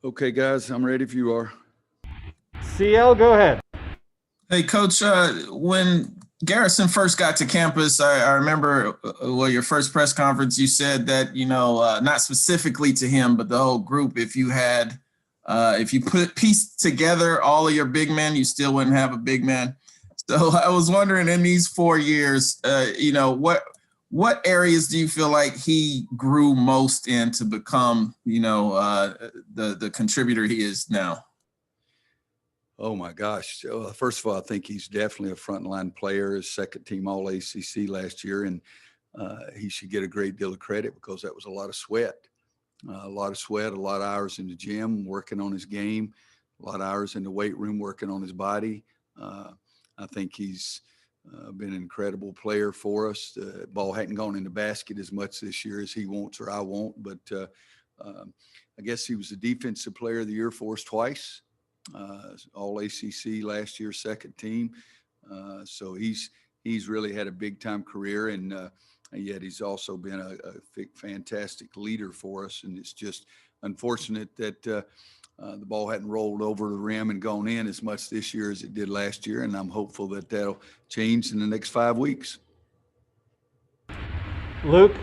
Okay, guys, I'm ready if you are. CL, go ahead. Hey, Coach, when Garrison first got to campus, I remember your first press conference, you said that, not specifically to him, but the whole group, if you pieced together all of your big men, you still wouldn't have a big man. So I was wondering, in these 4 years, what areas do you feel like he grew most in to become, the contributor he is now? Oh my gosh! First of all, I think he's definitely a frontline player. His second team All ACC last year, and he should get a great deal of credit because that was a lot of sweat, a lot of hours in the gym working on his game, a lot of hours in the weight room working on his body. I think he's been an incredible player for us. The ball hadn't gone in the basket as much this year as he wants or I won't, but I guess he was the defensive player of the year for us twice. All ACC last year, second team. So he's really had a big time career, and yet he's also been a fantastic leader for us. And it's just unfortunate that the ball hadn't rolled over the rim and gone in as much this year as it did last year. And I'm hopeful that that'll change in the next 5 weeks. Luke?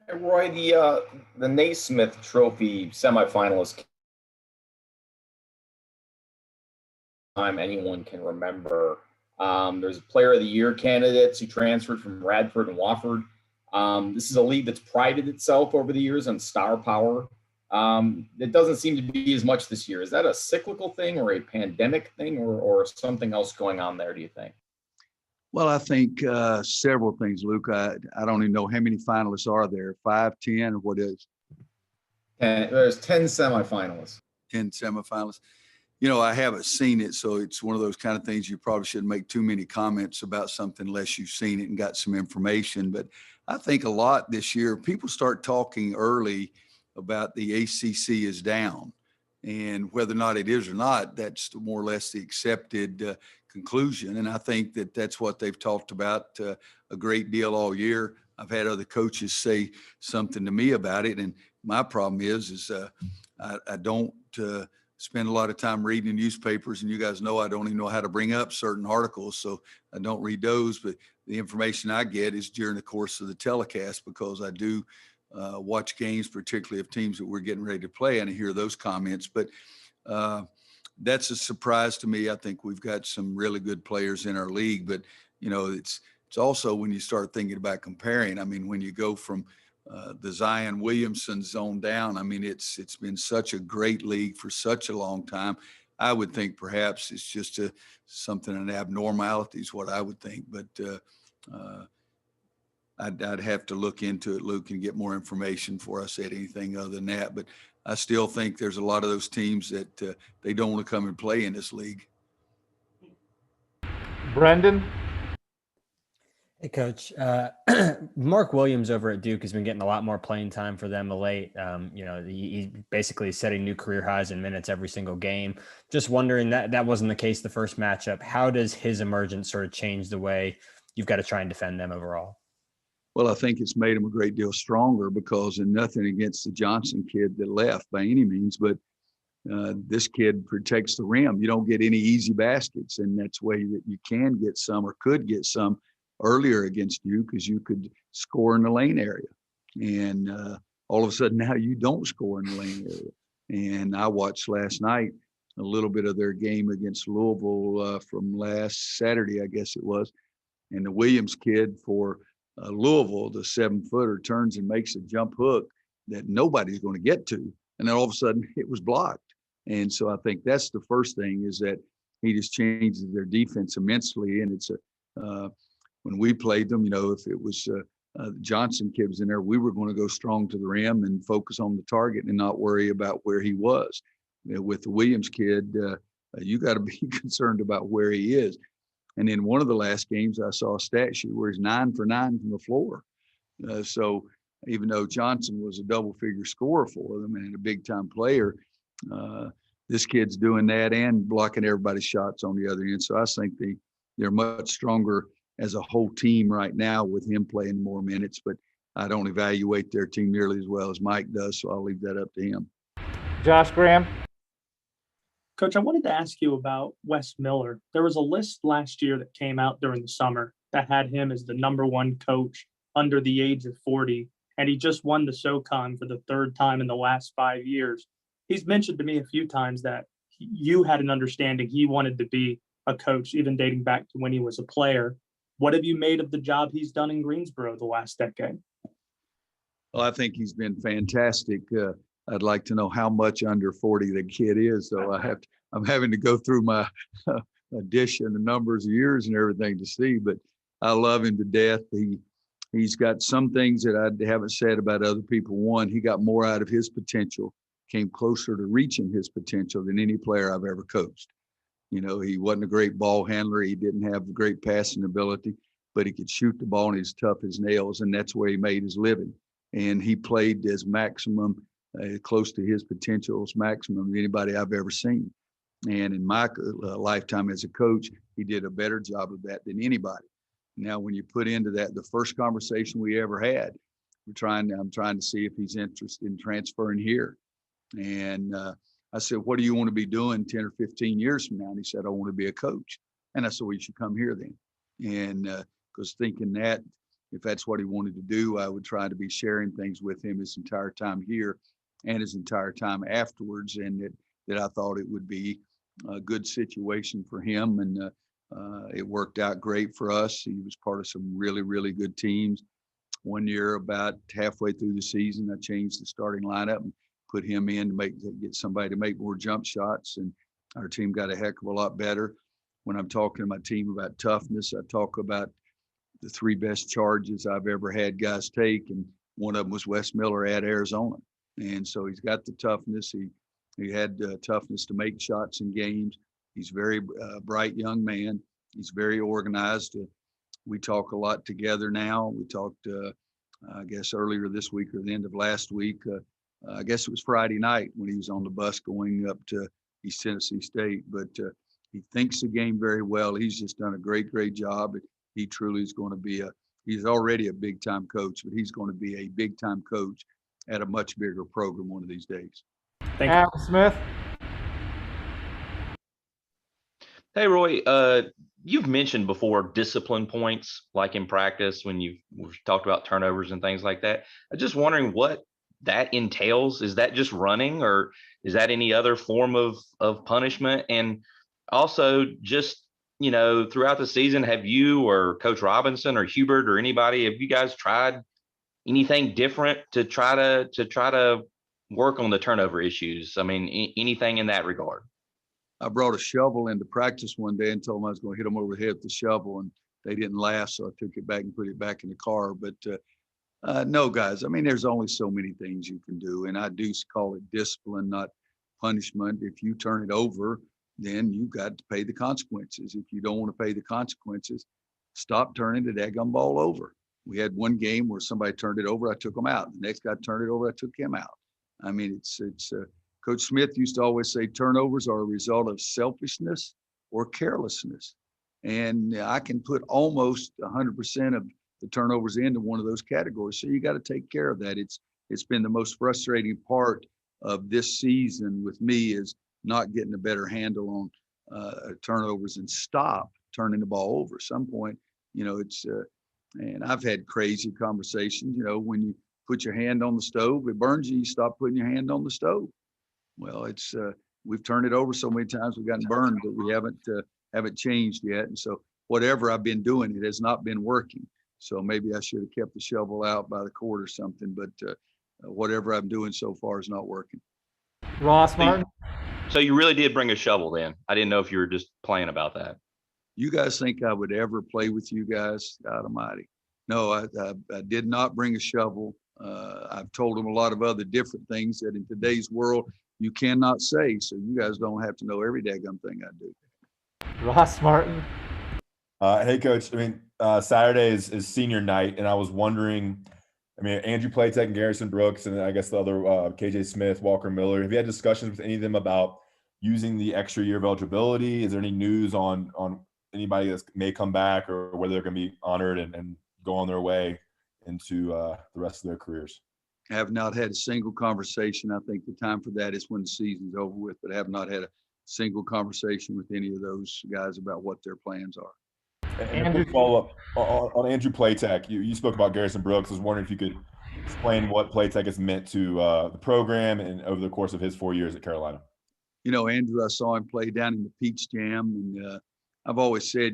Hey, Roy, the Naismith Trophy semifinalist time anyone can remember. There's Player of the Year candidates who transferred from Radford and Wofford. This is a league that's prided itself over the years on star power. It doesn't seem to be as much this year. Is that a cyclical thing or a pandemic thing or something else going on there, do you think? Well, I think several things, Luke. I don't even know how many finalists are there, 5, 10, or what is? There's 10 semifinalists. 10 semifinalists. I haven't seen it, so it's one of those kind of things you probably shouldn't make too many comments about something unless you've seen it and got some information. But I think a lot this year, people start talking early about the ACC is down. And whether or not it is or not, that's more or less the accepted conclusion. And I think that that's what they've talked about a great deal all year. I've had other coaches say something to me about it. And my problem is I don't spend a lot of time reading the newspapers, and you guys know I don't even know how to bring up certain articles, so I don't read those. But the information I get is during the course of the telecast, because I do watch games, particularly of teams that we're getting ready to play, and I hear those comments. But that's a surprise to me. I think we've got some really good players in our league, but it's also when you start thinking about comparing. I mean, when you go from the Zion Williamson zone down, I mean, it's been such a great league for such a long time. I would think perhaps it's just something, an abnormality is what I would think. But I'd have to look into it, Luke, and get more information before I said anything other than that. But I still think there's a lot of those teams that they don't want to come and play in this league. Brendan? Hey, Coach. Mark Williams over at Duke has been getting a lot more playing time for them of late. He's basically setting new career highs in minutes every single game. Just wondering, that wasn't the case the first matchup. How does his emergence sort of change the way you've got to try and defend them overall? Well, I think it's made him a great deal stronger because, and nothing against the Johnson kid that left by any means, but this kid protects the rim. You don't get any easy baskets, and that's way that you can get some or could get some earlier against you because you could score in the lane area. And all of a sudden now you don't score in the lane area. And I watched last night a little bit of their game against Louisville from last Saturday, I guess it was. And the Williams kid for Louisville, the 7-footer, turns and makes a jump hook that nobody's going to get to. And then all of a sudden it was blocked. And so I think that's the first thing, is that he just changes their defense immensely. And it's when we played them, if it was the Johnson kid was in there, we were going to go strong to the rim and focus on the target and not worry about where he was. With the Williams kid, you got to be concerned about where he is. And in one of the last games, I saw a stat sheet where he's 9 for 9 from the floor. So even though Johnson was a double-figure scorer for them and a big-time player, this kid's doing that and blocking everybody's shots on the other end. So I think they're much stronger as a whole team right now with him playing more minutes. But I don't evaluate their team nearly as well as Mike does, so I'll leave that up to him. Josh Graham. Coach, I wanted to ask you about Wes Miller. There was a list last year that came out during the summer that had him as the #1 coach under the age of 40, and he just won the SoCon for the 3rd time in the last 5 years. He's mentioned to me a few times that you had an understanding he wanted to be a coach, even dating back to when he was a player. What have you made of the job he's done in Greensboro the last decade? Well, I think he's been fantastic. I'd like to know how much under 40 the kid is, so I'm having to go through my addition, the numbers of years and everything to see, but I love him to death. He's got some things that I haven't said about other people. One, he got more out of his potential, came closer to reaching his potential than any player I've ever coached. You know, he wasn't a great ball handler. He didn't have great passing ability, but he could shoot the ball and he's tough as nails, and that's where he made his living. And he played as maximum, close to his potential as maximum of anybody I've ever seen. And in my lifetime as a coach, he did a better job of that than anybody. Now, when you put into that, the first conversation we ever had, I'm trying to see if he's interested in transferring here. And I said, what do you want to be doing 10 or 15 years from now? And he said, I want to be a coach. And I said, well, you should come here then. And because thinking that if that's what he wanted to do, I would try to be sharing things with him his entire time here and his entire time afterwards. And that I thought it would be a good situation for him. And it worked out great for us. He was part of some really, really good teams. One year, about halfway through the season, I changed the starting lineup and put him in to get somebody to make more jump shots. And our team got a heck of a lot better. When I'm talking to my team about toughness, I talk about the 3 best charges I've ever had guys take. And one of them was Wes Miller at Arizona. And so he's got the toughness. He had toughness to make shots in games. He's a very bright young man. He's very organized. We talk a lot together now. We talked, I guess, earlier this week or the end of last week. I guess it was Friday night when he was on the bus going up to East Tennessee State. But he thinks the game very well. He's just done a great, great job. He truly is going to be he's already a big-time coach, but he's going to be a big-time coach at a much bigger program one of these days. Thank you. Al Smith. Hey, Roy, you've mentioned before discipline points, like in practice when we've talked about turnovers and things like that. I'm just wondering what that entails. Is that just running, or is that any other form of punishment? And also just, you know, throughout the season, have you or Coach Robinson or Hubert or anybody, have you guys tried anything different to try to work on the turnover issues? I mean, anything in that regard? I brought a shovel into practice one day and told them I was going to hit them over the head with the shovel, and they didn't laugh, so I took it back and put it back in the car. But no, guys, I mean, there's only so many things you can do, and I do call it discipline, not punishment. If you turn it over, then you got to pay the consequences. If you don't want to pay the consequences, stop turning the daggum ball over. We had one game where somebody turned it over, I took them out. The next guy turned it over, I took him out. I mean, it's Coach Smith used to always say turnovers are a result of selfishness or carelessness. And I can put almost 100% of the turnovers into one of those categories. So you got to take care of that. It's been the most frustrating part of this season with me is not getting a better handle on turnovers and stop turning the ball over. At some point, you know, and I've had crazy conversations, you know, when you put your hand on the stove, it burns you, you stop putting your hand on the stove. Well, we've turned it over so many times we've gotten burned, but we haven't changed yet. And so whatever I've been doing, it has not been working. So maybe I should have kept the shovel out by the cord or something, but whatever I'm doing so far is not working. Ross Martin. So you really did bring a shovel then? I didn't know if you were just playing about that. You guys think I would ever play with you guys? God almighty. No, I did not bring a shovel. I've told them a lot of other different things that in today's world you cannot say. So you guys don't have to know every daggum thing I do. Ross Martin. Hey, Coach. I mean, Saturday is senior night, and I was wondering, I mean, Andrew Platek and Garrison Brooks, and I guess the other KJ Smith, Walker Miller. Have you had discussions with any of them about using the extra year of eligibility? Is there any news on anybody that may come back or whether they're going to be honored and go on their way into the rest of their careers? Have not had a single conversation. I think the time for that is when the season's over with, but have not had a single conversation with any of those guys about what their plans are. And a quick follow-up on Andrew Platek. You spoke about Garrison Brooks. I was wondering if you could explain what Platek has meant to the program and over the course of his 4 years at Carolina. You know, Andrew, I saw him play down in the Peach Jam, and I've always said,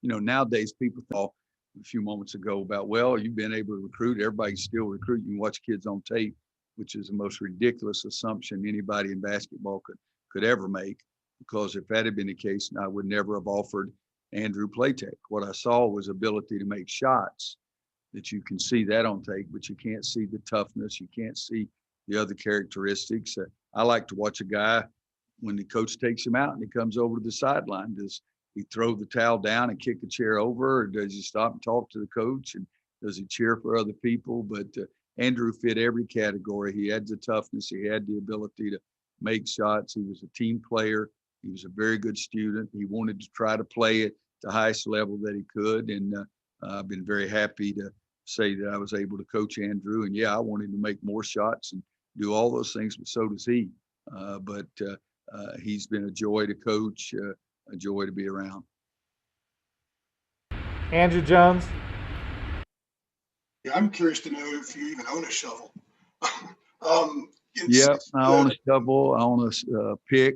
nowadays people thought a few moments ago about, well, you've been able to recruit. Everybody can still recruit. You can watch kids on tape, which is the most ridiculous assumption anybody in basketball could ever make. Because if that had been the case, I would never have offered Andrew Platek. What I saw was ability to make shots that you can see that on tape, but you can't see the toughness. You can't see the other characteristics. I like to watch a guy when the coach takes him out and he comes over to the sideline. Does he throw the towel down and kick a chair over, or does he stop and talk to the coach, and does he cheer for other people? But Andrew fit every category. He had the toughness. He had the ability to make shots. He was a team player. He was a very good student. He wanted to try to play at the highest level that he could. And I've been very happy to say that I was able to coach Andrew. And yeah, I want him to make more shots and do all those things, but so does he. But he's been a joy to coach, a joy to be around. Andrew Jones. Yeah, I'm curious to know if you even own a shovel. Yeah, I own a shovel. I own a pick.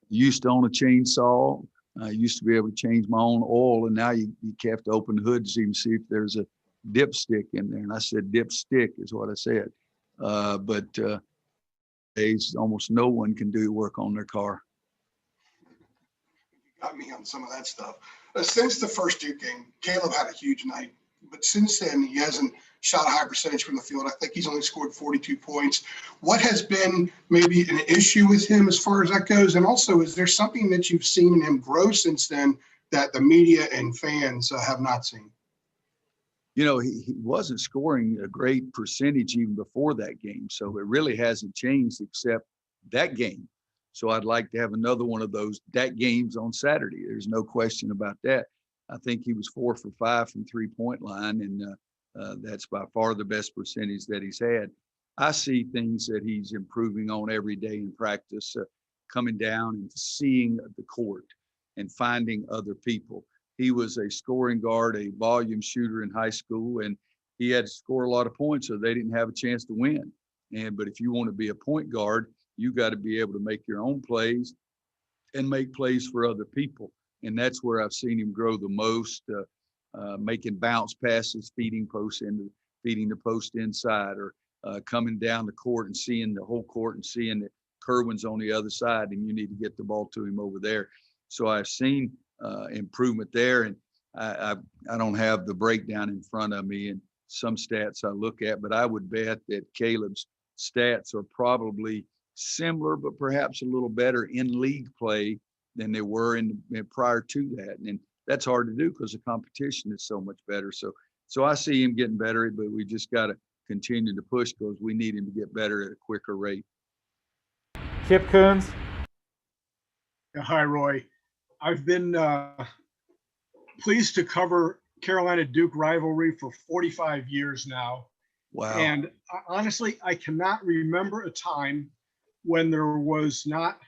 Used to own a chainsaw. I used to be able to change my own oil, and now you have to open the hood to even see if there's a dipstick in there. And I said dipstick is what I said. But almost no one can do work on their car. Got me on some of that stuff. Since the first Duke game, Caleb had a huge night, but since then he hasn't shot a high percentage from the field. I think he's only scored 42 points. What has been maybe an issue with him as far as that goes? And also, is there something that you've seen in him grow since then that the media and fans have not seen? You know, he wasn't scoring a great percentage even before that game. So it really hasn't changed except that game. So I'd like to have another one of those games on Saturday. There's no question about that. I think he was 4 for 5 from 3-point line, and that's by far the best percentage that he's had. I see things that he's improving on every day in practice, coming down and seeing the court and finding other people. He was a scoring guard, a volume shooter in high school, and he had to score a lot of points, so they didn't have a chance to win. But if you want to be a point guard, you got to be able to make your own plays and make plays for other people. And that's where I've seen him grow the most, making bounce passes, feeding the post inside, or coming down the court and seeing the whole court and seeing that Kerwin's on the other side and you need to get the ball to him over there. So I've seen improvement there, and I don't have the breakdown in front of me and some stats I look at, but I would bet that Caleb's stats are probably similar, but perhaps a little better in league play than they were in prior to that. And that's hard to do because the competition is so much better. So I see him getting better, but we just got to continue to push because we need him to get better at a quicker rate. Kip Coons. Hi, Roy. I've been pleased to cover Carolina-Duke rivalry for 45 years now. Wow. And honestly, I cannot remember a time when there was not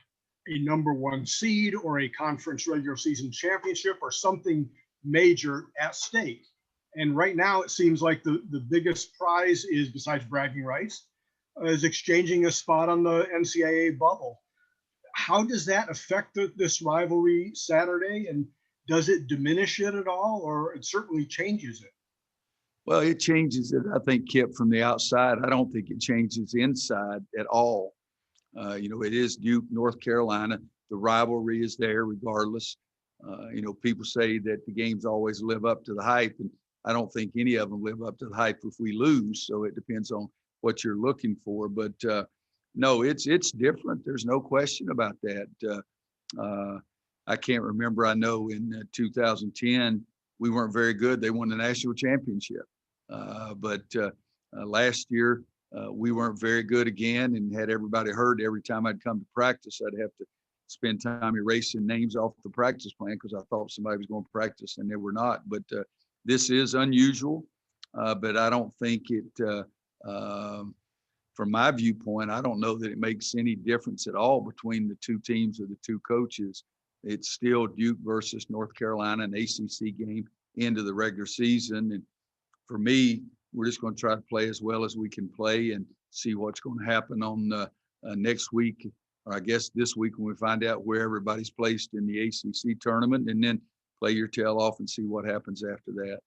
a number one seed or a conference regular season championship or something major at stake. And right now it seems like the biggest prize is, besides bragging rights, is exchanging a spot on the NCAA bubble. How does that affect this rivalry Saturday? And does it diminish it at all, or it certainly changes it? Well, it changes it, I think, Kip, from the outside. I don't think it changes inside at all. It is Duke, North Carolina. The rivalry is there regardless. People say that the games always live up to the hype, and I don't think any of them live up to the hype if we lose. So it depends on what you're looking for. But no, it's different. There's no question about that. I can't remember. I know in 2010, we weren't very good. They won the national championship. But last year, we weren't very good again and had everybody hurt. Every time I'd come to practice, I'd have to spend time erasing names off the practice plan because I thought somebody was going to practice and they were not. But this is unusual, but I don't think it, from my viewpoint, I don't know that it makes any difference at all between the two teams or the two coaches. It's still Duke versus North Carolina, an ACC game into the regular season. And for me, we're just going to try to play as well as we can play and see what's going to happen on next week, or I guess this week when we find out where everybody's placed in the ACC tournament, and then play your tail off and see what happens after that.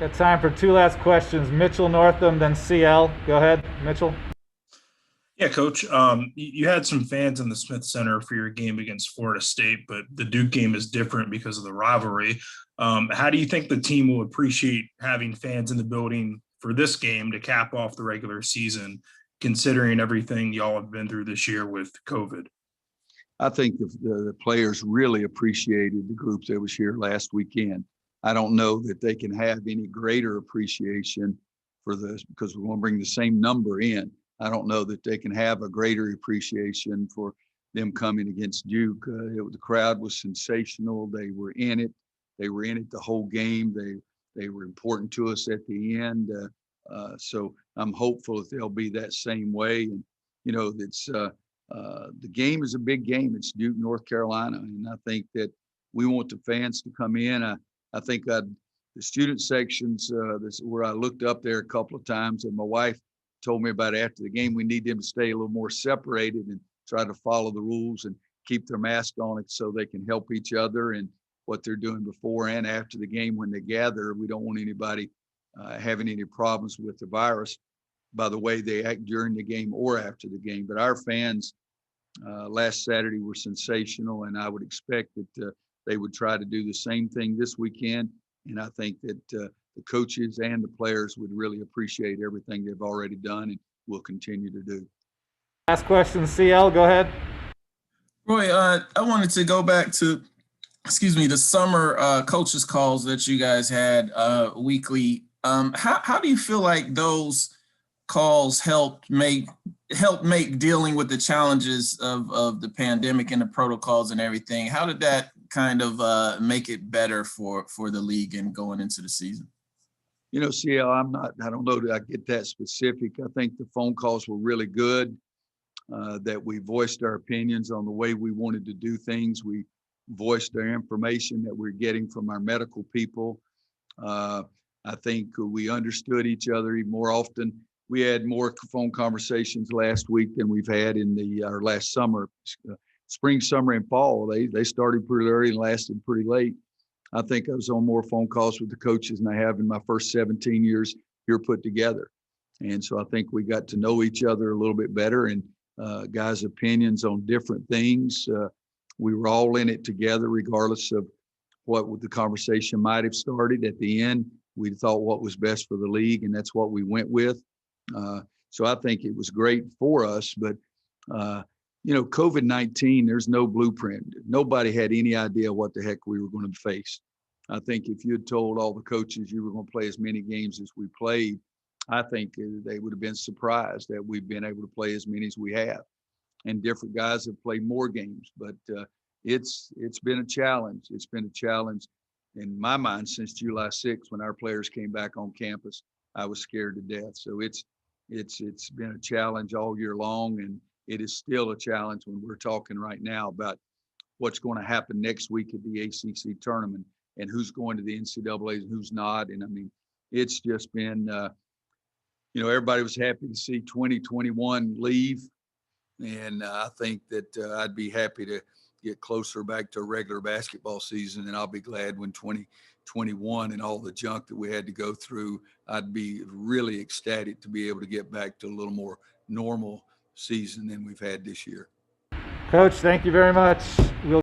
Got time for two last questions. Mitchell Northam, then CL. Go ahead, Mitchell. Yeah, Coach. You had some fans in the Smith Center for your game against Florida State, but the Duke game is different because of the rivalry. How do you think the team will appreciate having fans in the building for this game to cap off the regular season, considering everything y'all have been through this year with COVID? I think the players really appreciated the group that was here last weekend. I don't know that they can have any greater appreciation for this because we're going to bring the same number in. I don't know that they can have a greater appreciation for them coming against Duke. The crowd was sensational. They were in it. They were in it the whole game. They were important to us at the end. So I'm hopeful that they'll be that same way. And, you know, it's the game is a big game. It's Duke, North Carolina. And I think that we want the fans to come in. I think the student sections, this where I looked up there a couple of times, and my wife told me about after the game, we need them to stay a little more separated and try to follow the rules and keep their mask on it so they can help each other and what they're doing before and after the game when they gather. We don't want anybody having any problems with the virus by the way they act during the game or after the game. But our fans last Saturday were sensational, and I would expect that they would try to do the same thing this weekend. And I think that the coaches and the players would really appreciate everything they've already done and will continue to do. Last question, CL, go ahead. Roy, I wanted to go back to, the summer coaches calls that you guys had weekly. How do you feel like those calls help make dealing with the challenges of the pandemic and the protocols and everything? How did that kind of make it better for the league and going into the season? You know, CL, I don't know that I get that specific. I think the phone calls were really good, that we voiced our opinions on the way we wanted to do things. We voiced our information that we're getting from our medical people. I think we understood each other even more often. We had more phone conversations last week than we've had in our last summer. Spring, summer, and fall, they started pretty early and lasted pretty late. I think I was on more phone calls with the coaches than I have in my first 17 years here put together. And so I think we got to know each other a little bit better and guys' opinions on different things. We were all in it together, regardless of what the conversation might have started. At the end, we thought what was best for the league, and that's what we went with. So I think it was great for us, but you know, COVID-19, there's no blueprint. Nobody had any idea what the heck we were going to face. I think if you had told all the coaches you were going to play as many games as we played, I think they would have been surprised that we've been able to play as many as we have. And different guys have played more games, but it's been a challenge. It's been a challenge in my mind since July 6th when our players came back on campus. I was scared to death. So it's been a challenge all year long, and it is still a challenge when we're talking right now about what's going to happen next week at the ACC tournament and who's going to the NCAAs and who's not. And I mean, it's just been, you know, everybody was happy to see 2021 leave. And I think that I'd be happy to get closer back to a regular basketball season. And I'll be glad when 2021 and all the junk that we had to go through, I'd be really ecstatic to be able to get back to a little more normal season than we've had this year. Coach, thank you very much. We'll